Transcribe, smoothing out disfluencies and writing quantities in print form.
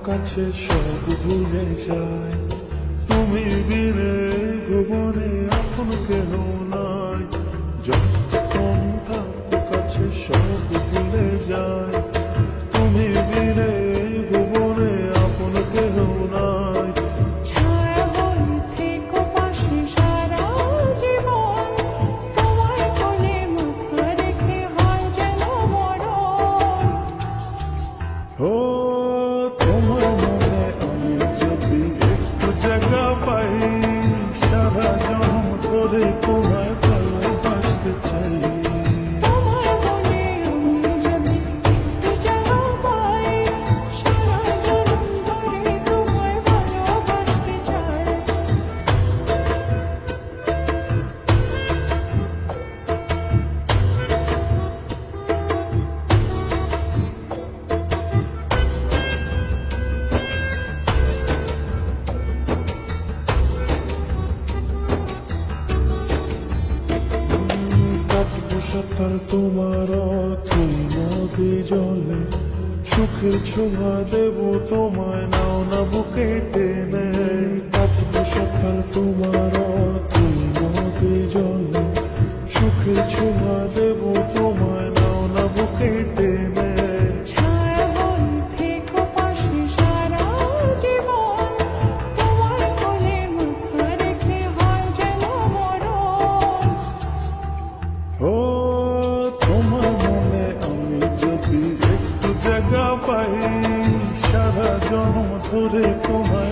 কাছে সব ভুলে যায়। তুমি বিনে ভুবনে আপন কেহ নাই। যখন থাকো কাছে সব ভুলে যায়। তুমি বিনে ভুবনে আপন কেহ নাই। ছায়া হয়ে থেকো পাশে সারা জীবন, তোমার কোলে মাথা রেখে হয় যেন মরণ। ও তোমার মনে আমি যদি একটু জায়গা পাই, সারা জন্ম ধরে তোমায় ভালোবাসতে চাই। তোমার মনে আমি যদি একটু জায়গা পাই, সারা জনম ধরে তোমায় ভালোবাসতে চাই। কাটবো সকাল তোমার অথই নদী জলে, সুখের ছোঁয়া দেব তোমায়, নাও না বুকে টেনে। কাটবো সকাল তোমার অথই নদী জলে, সুখের ছোঁয়া দেব তোমায়, নাও না বুকে টেনে। ছায়া হয়ে থেকো পাশে সারা জীবন, তোমার কোলে মাথা রেখে হয় যেন মরণ। ও তোমার মনে আমি যদি একটু জায়গা পাই, সারা জন্ম ধরে তোমায়